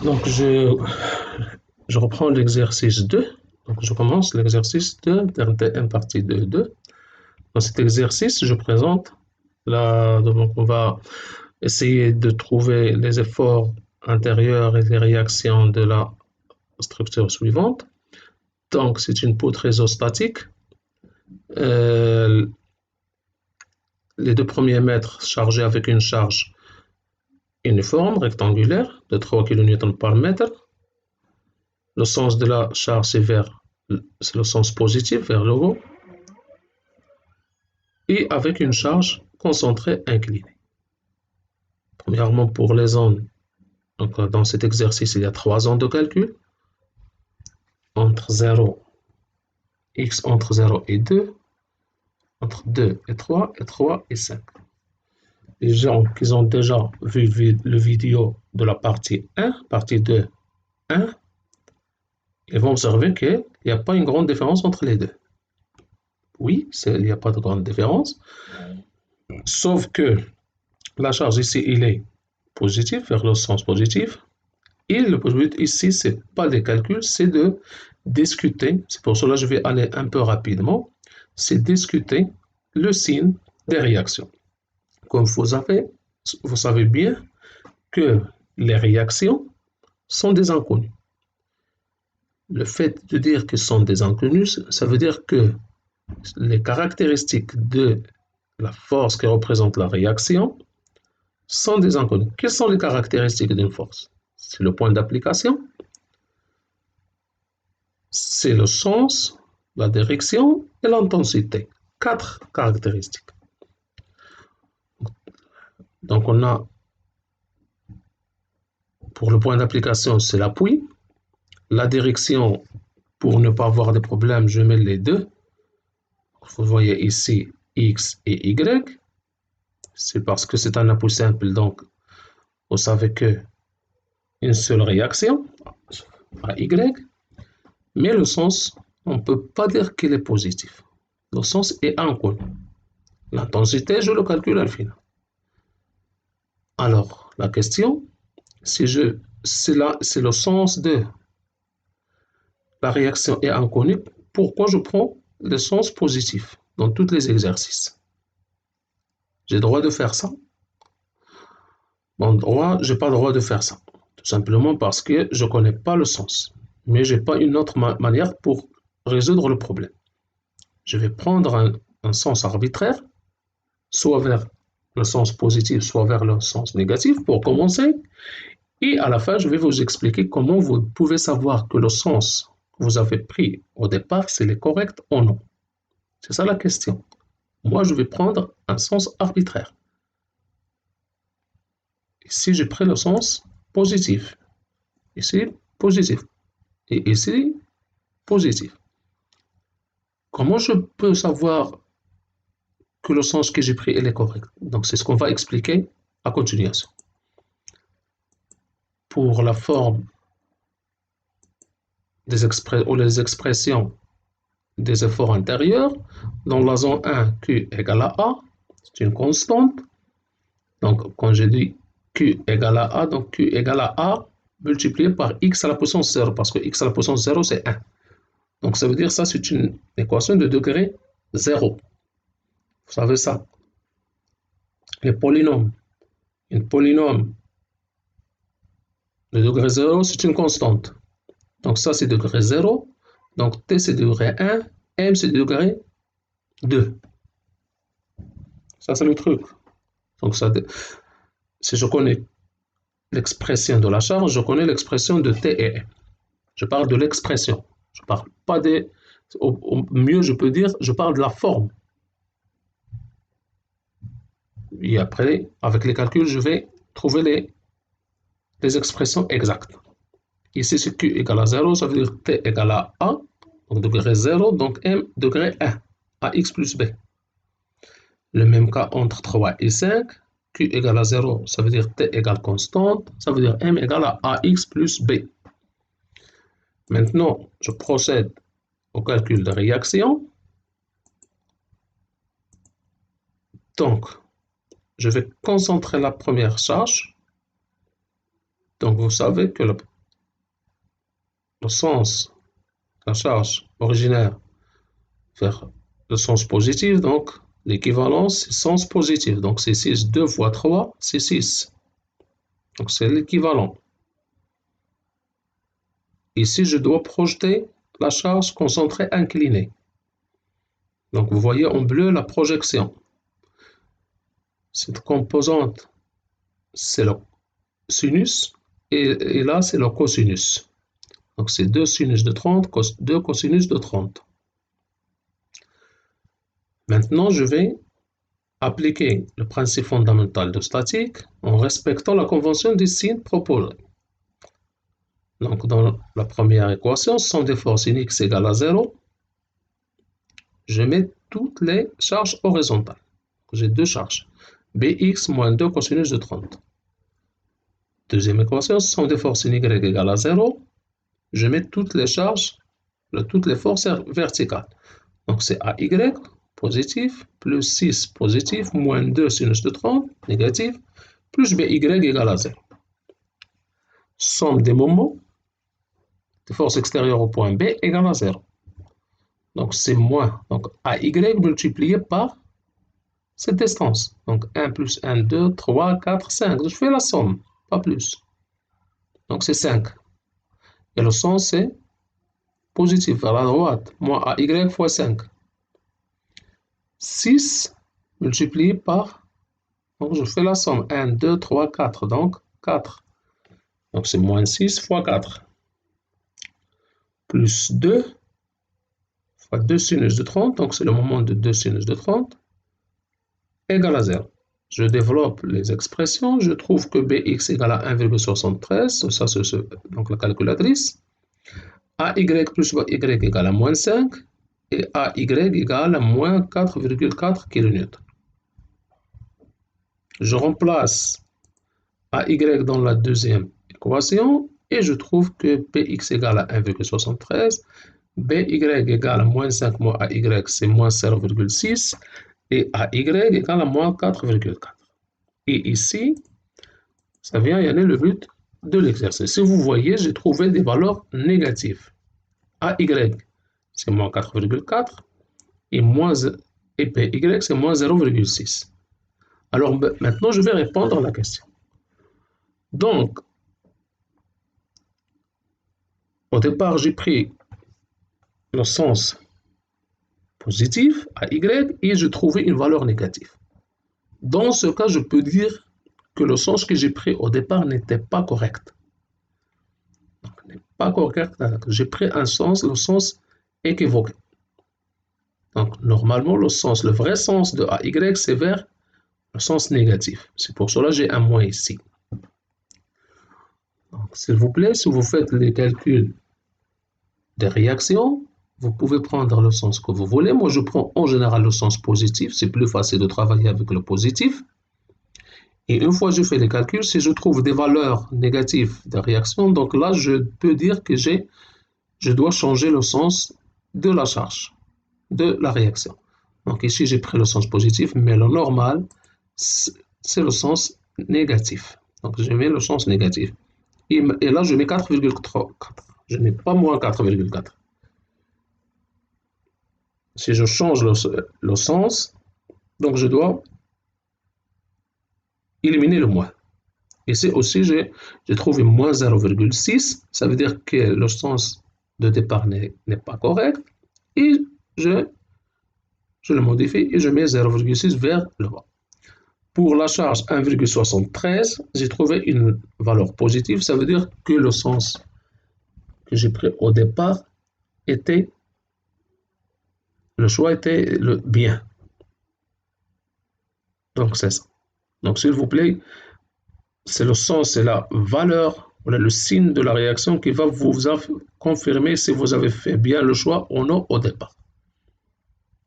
Donc, je reprends l'exercice 2. Donc, je commence l'exercice 2, TRT1 partie 2. Dans cet exercice, je présente donc on va essayer de trouver les efforts intérieurs et les réactions de la structure suivante. Donc, c'est une poutre résostatique. Les deux premiers mètres chargés avec une charge uniforme, rectangulaire, de 3 kN par mètre. Le sens de la charge, c'est le sens positif, vers le haut. Et avec une charge concentrée inclinée. Premièrement, pour les ondes, donc dans cet exercice, il y a 3 ondes de calcul. Entre 0, x entre 0 et 2, entre 2 et 3, et 3 et 5. Les gens qui ont déjà vu le vidéo de la partie 1, partie 2, 1, ils vont observer qu'il n'y a pas une grande différence entre les deux. Oui, il n'y a pas de grande différence, sauf que la charge ici, il est positif, vers le sens positif. Et le but ici, ce n'est pas des calculs, c'est de discuter. C'est pour cela que je vais aller un peu rapidement. C'est discuter le signe des réactions. Comme vous savez bien que les réactions sont des inconnus. Le fait de dire que ce sont des inconnus, ça veut dire que les caractéristiques de la force qui représente la réaction sont des inconnus. Quelles sont les caractéristiques d'une force? C'est le point d'application, c'est le sens, la direction et l'intensité. 4 caractéristiques. Donc on a, pour le point d'application, c'est l'appui. La direction, pour ne pas avoir de problème, je mets les deux. Vous voyez ici X et Y. C'est parce que c'est un appui simple, donc vous savez que une seule réaction à Y. Mais le sens, on ne peut pas dire qu'il est positif. Le sens est inconnu. L'intensité, je le calcule à l'infini. Alors, la question, c'est le sens de la réaction est inconnue. Pourquoi je prends le sens positif dans tous les exercices? J'ai le droit de faire ça? Je n'ai pas le droit de faire ça. Tout simplement parce que je ne connais pas le sens. Mais je n'ai pas une autre manière pour résoudre le problème. Je vais prendre un sens arbitraire, soit vers le sens positif, soit vers le sens négatif pour commencer. Et à la fin, je vais vous expliquer comment vous pouvez savoir que le sens que vous avez pris au départ, c'est le correct ou non. C'est ça la question. Moi, je vais prendre un sens arbitraire. Ici, j'ai pris le sens positif. Ici, positif. Et ici, positif. Comment je peux savoir que le sens que j'ai pris est correct? Donc, c'est ce qu'on va expliquer à continuation. Pour la forme les expressions des efforts intérieurs, dans la zone 1, Q égale à A, c'est une constante. Donc, quand je dis Q égale à A, donc Q égale à A multiplié par X à la puissance 0, parce que X à la puissance 0, c'est 1. Donc, ça veut dire ça, c'est une équation de degré 0. Vous savez ça. Les polynômes. Une polynôme de degré 0, c'est une constante. Donc, ça, c'est degré 0. Donc, T, c'est degré 1. M, c'est degré 2. Ça, c'est le truc. Donc, ça, si je connais l'expression de la charge, je connais l'expression de T et M. Je parle de l'expression. Je ne parle pas des... Au mieux, je peux dire, je parle de la forme. Et après, avec les calculs, je vais trouver les expressions exactes. Ici, c'est Q égale à 0, ça veut dire T égale à A, donc degré 0, donc M degré 1, AX plus B. Le même cas entre 3 et 5, Q égale à 0, ça veut dire T égale constante, ça veut dire M égale à AX plus B. Maintenant, je procède au calcul de réaction. Donc, je vais concentrer la première charge. Donc, vous savez que le sens, la charge originaire vers le sens positif, donc l'équivalence, c'est sens positif. Donc c'est 6, 2 fois 3, c'est 6. Donc c'est l'équivalent. Ici, je dois projeter la charge concentrée inclinée. Donc vous voyez en bleu la projection. Cette composante, c'est le sinus, et là, c'est le cosinus. Donc c'est 2 sinus de 30, 2 cosinus de 30. Maintenant, je vais appliquer le principe fondamental de statique en respectant la convention des signes proposés. Donc, dans la première équation, somme des forces in x égale à 0, je mets toutes les charges horizontales. J'ai deux charges. Bx moins 2 cosinus de 30. Deuxième équation, somme des forces in y égale à 0, je mets toutes les charges, toutes les forces verticales. Donc, c'est AY positif, plus 6 positif, moins 2 sinus de 30 négatif, plus BY égale à 0. Somme des moments de force extérieure au point B égale à 0. Donc c'est moins. Donc AY multiplié par cette distance. Donc 1 plus 1, 2, 3, 4, 5. Je fais la somme, pas plus. Donc c'est 5. Et le sens c'est positif vers la droite. Moins AY fois 5. 6 multiplié par... Donc je fais la somme. 1, 2, 3, 4. Donc 4. Donc c'est moins 6 fois 4. Plus 2 fois 2 sinus de 30. Donc c'est le moment de 2 sinus de 30. Égale à 0. Je développe les expressions. Je trouve que Bx égale à 1,73. Ça, c'est donc la calculatrice. AY plus Y égale à moins 5. Et AY égale à moins 4,4 kN. Je remplace AY dans la deuxième équation. Et je trouve que Px égale à 1,73. BY égale à moins 5 moins AY, c'est moins 0,6. Et AY égale à moins 4,4. Et ici, ça vient y aller le but de l'exercice. Si vous voyez, j'ai trouvé des valeurs négatives. AY, c'est moins 4,4 et PY, c'est moins 0,6. Alors maintenant, je vais répondre à la question. Donc, au départ, j'ai pris le sens positif, AY, et j'ai trouvé une valeur négative. Dans ce cas, je peux dire que le sens que j'ai pris au départ n'était pas correct. Pas correct. J'ai pris le sens équivoqué. Donc, normalement, le vrai sens de AY, c'est vers le sens négatif. C'est pour cela que j'ai un moins ici. S'il vous plaît, si vous faites les calculs des réactions, vous pouvez prendre le sens que vous voulez. Moi, je prends en général le sens positif. C'est plus facile de travailler avec le positif. Et une fois que je fais les calculs, si je trouve des valeurs négatives de réaction, donc là, je peux dire que je dois changer le sens de la charge, de la réaction. Donc ici, j'ai pris le sens positif, mais le normal, c'est le sens négatif. Donc je mets le sens négatif. Et là, je mets 4,4. Je n'ai pas moins 4,4. Si je change le sens, donc je dois éliminer le moins. Ici aussi, j'ai trouvé moins 0,6. Ça veut dire que le sens de départ n'est pas correct. Et je le modifie et je mets 0,6 vers le bas. Pour la charge 1,73, j'ai trouvé une valeur positive. Ça veut dire que le sens que j'ai pris au départ était, le choix était le bien. Donc c'est ça. Donc s'il vous plaît, c'est le sens, c'est la valeur, le signe de la réaction qui va vous confirmer si vous avez fait bien le choix ou non au départ.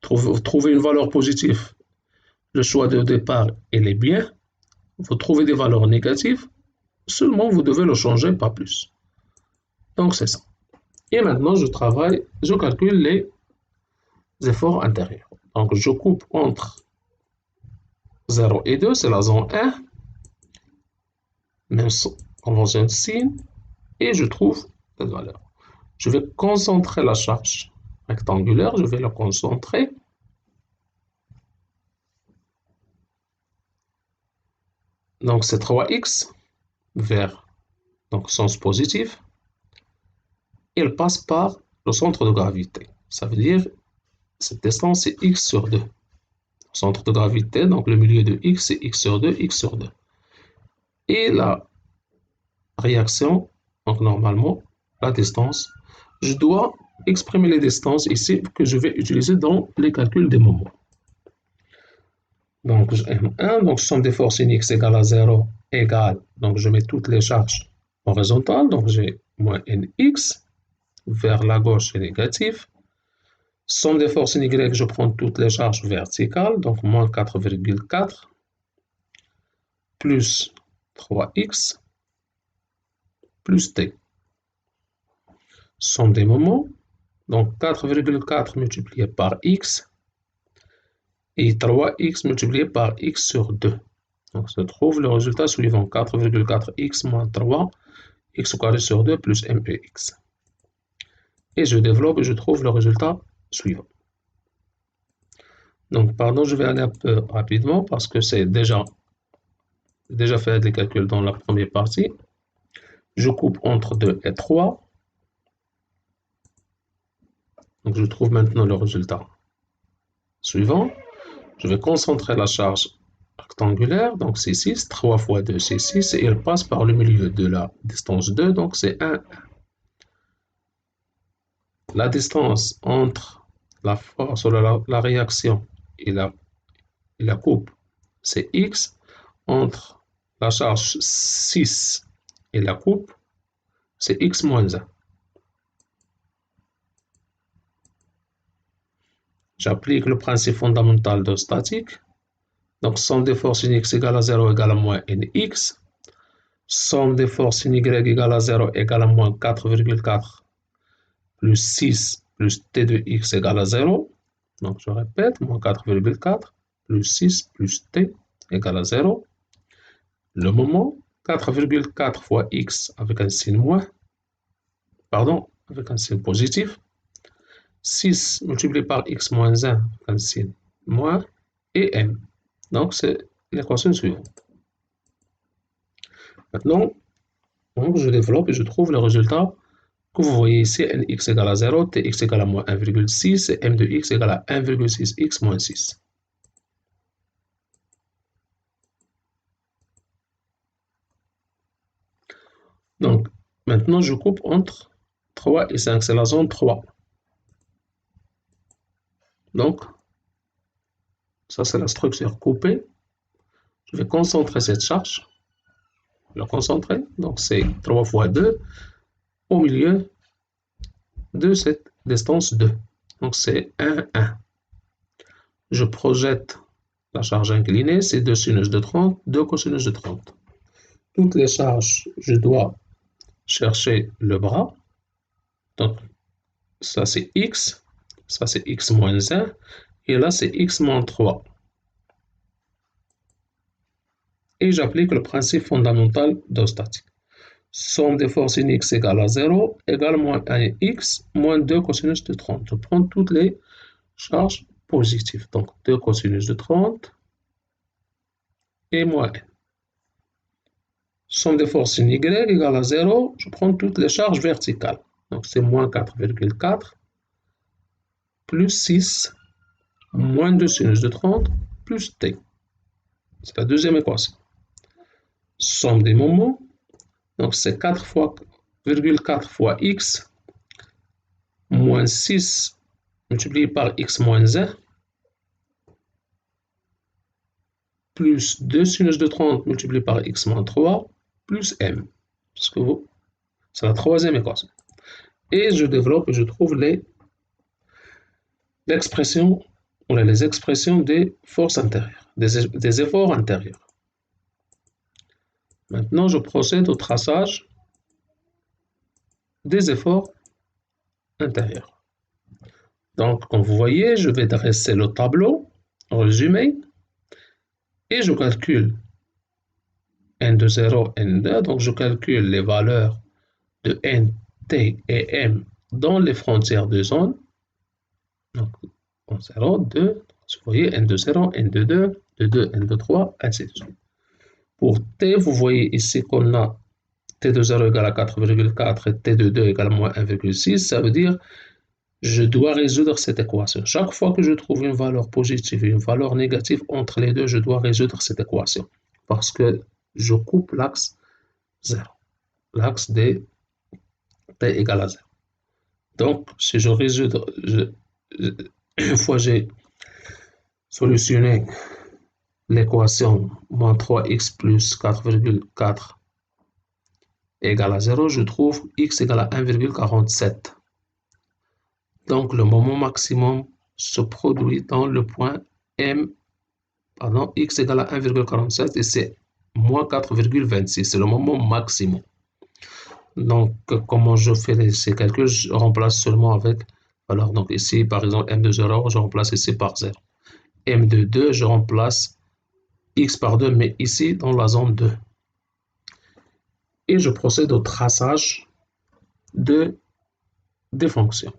Trouvez une valeur positive. Le choix de départ, il est bien. Vous trouvez des valeurs négatives, seulement vous devez le changer, pas plus. Donc c'est ça. Et maintenant, je calcule les efforts intérieurs. Donc je coupe entre 0 et 2, c'est la zone 1. Même convention de signe, et je trouve cette valeur. Je vais concentrer la charge rectangulaire, je vais la concentrer. Donc c'est 3x vers donc sens positif. Elle passe par le centre de gravité. Ça veut dire cette distance c'est x sur 2. Centre de gravité, donc le milieu de x, c'est x sur 2, x sur 2. Et la réaction, donc normalement, la distance, je dois exprimer les distances ici que je vais utiliser dans les calculs des moments. Donc, M1, donc somme des forces in x égale à 0, égale, donc je mets toutes les charges horizontales, donc j'ai moins nx, vers la gauche c'est négatif. Somme des forces in y, je prends toutes les charges verticales, donc moins 4,4 plus 3x plus t. Somme des moments, donc 4,4 multiplié par x et 3x multiplié par x sur 2. Donc se trouve le résultat suivant, 4,4x moins 3, x au carré sur 2 plus mex. Et je développe et je trouve le résultat suivant. Donc pardon, je vais aller un peu rapidement parce que c'est déjà fait les calculs dans la première partie. Je coupe entre 2 et 3. Donc je trouve maintenant le résultat suivant. Je vais concentrer la charge rectangulaire, donc c'est 6, 3 fois 2 c'est 6, et elle passe par le milieu de la distance 2, donc c'est 1. La distance entre la force ou la réaction et la coupe, c'est x, entre la charge 6 et la coupe, c'est x moins 1. J'applique le principe fondamental de statique. Donc, somme des forces in x égale à 0 égale à moins nx. Somme des forces in y égale à 0 égale à moins 4,4 plus 6 plus t de x égale à 0. Donc, je répète, moins 4,4 plus 6 plus t égale à 0. Le moment, 4,4 fois x avec un signe moins, pardon, avec un signe positif. 6 multiplié par x moins 1 avec un signe moins et m. Donc, c'est l'équation suivante. Maintenant, donc, je développe et je trouve le résultat que vous voyez ici, nx égale à 0, tx égale à moins 1,6 et m de x égale à 1,6x moins 6. Donc, maintenant, je coupe entre 3 et 5, c'est la zone 3. Donc, ça c'est la structure coupée. Je vais concentrer cette charge. La concentrer, donc c'est 3 fois 2 au milieu de cette distance 2. Donc c'est 1, 1. Je projette la charge inclinée, c'est 2 sinus de 30, 2 cosinus de 30. Toutes les charges, je dois chercher le bras. Donc ça c'est x, ça c'est x moins 1, et là c'est x moins 3. Et j'applique le principe fondamental de statique. Somme des forces in x égale à 0 égale moins 1x moins 2 cosinus de 30. Je prends toutes les charges positives. Donc 2 cosinus de 30 et moins n. Somme des forces in y égale à 0. Je prends toutes les charges verticales. Donc c'est moins 4,4 plus 6 moins 2 sinus de 30 plus t. C'est la deuxième équation. Somme des moments. Donc c'est 4,4 fois x moins 6 multiplié par x moins 1 plus 2 sinus de 30 multiplié par x moins 3 plus m. C'est la troisième équation. Et je développe et je trouve les expressions des forces intérieures, des efforts intérieurs. Maintenant, je procède au traçage des efforts intérieurs. Donc, comme vous voyez, je vais dresser le tableau résumé et je calcule n de 0, n de 2. Donc, je calcule les valeurs de n, t et m dans les frontières de zone, donc en 0, 2, vous voyez N20, N22, N2, N23, ainsi de suite. Pour T, vous voyez ici qu'on a T de 0 égale à 4,4 et T de 2 égale à moins 1,6. Ça veut dire je dois résoudre cette équation. Chaque fois que je trouve une valeur positive et une valeur négative entre les deux, je dois résoudre cette équation. Parce que je coupe l'axe 0. L'axe de T égale à 0. Donc, si je résous, une fois j'ai solutionné l'équation moins 3x plus 4,4 égale à 0, je trouve x égale à 1,47. Donc, le moment maximum se produit dans le point x égale à 1,47 et c'est moins 4,26. C'est le moment maximum. Donc, comment je fais ces calculs? Je remplace seulement avec, alors donc ici, par exemple, m de 0, je remplace ici par 0. m de 2, je remplace x par 2, mais ici, dans la zone 2. Et je procède au traçage des fonctions.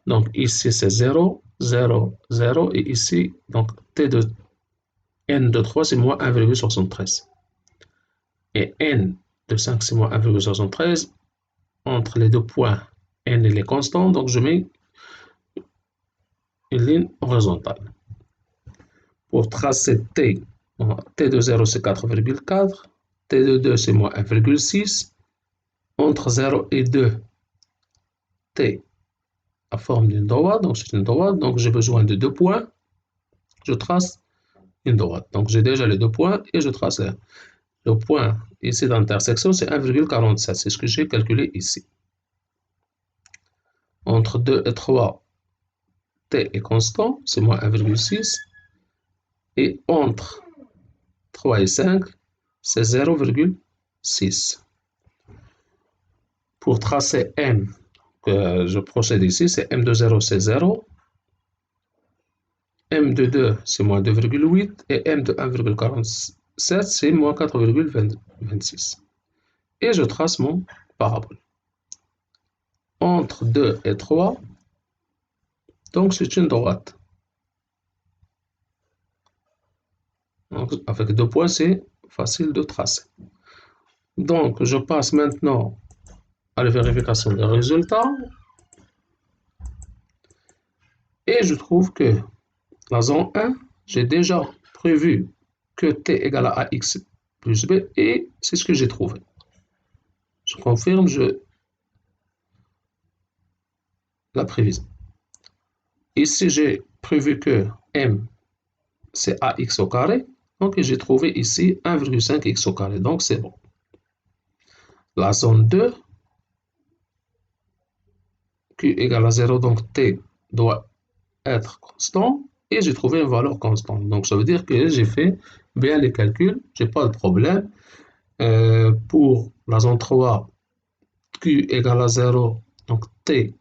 Donc, ici, c'est 0, 0, 0, et ici, donc, t de n de 3, c'est moins 1,73. Et n de 5, c'est moins 1,73. Entre les deux points, n il est constant, donc je mets une ligne horizontale. Pour tracer t, t de 0 c'est 4,4, t de 2 c'est moins 1,6. Entre 0 et 2, t a forme d'une droite, donc c'est une droite, donc j'ai besoin de deux points, je trace une droite. Donc j'ai déjà les deux points et je trace le point ici d'intersection, c'est 1,47, c'est ce que j'ai calculé ici. Entre 2 et 3, t est constant, c'est moins 1,6. Et entre 3 et 5, c'est 0,6. Pour tracer m, que je procède ici, c'est m de 0, c'est 0. M de 2, c'est moins 2,8. Et m de 1,47, c'est moins 4,26. Et je trace mon parabole. Entre 2 et 3, donc c'est une droite. Donc, avec deux points, c'est facile de tracer. Donc, je passe maintenant à la vérification des résultats. Et je trouve que la zone 1, j'ai déjà prévu que t égale à ax plus b et c'est ce que j'ai trouvé. Je confirme la prévision. Ici, j'ai prévu que m, c'est ax au carré. Donc, j'ai trouvé ici 1,5x au carré. Donc, c'est bon. La zone 2, q égale à 0, donc t doit être constant. Et j'ai trouvé une valeur constante. Donc, ça veut dire que j'ai fait bien les calculs. Je n'ai pas de problème. Pour la zone 3, q égale à 0, donc t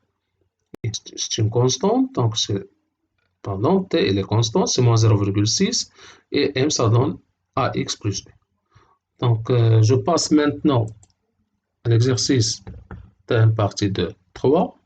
c'est une constante, donc t il est constant, c'est moins 0,6, et m ça donne ax plus b. Donc je passe maintenant à l'exercice d'un partie de 3.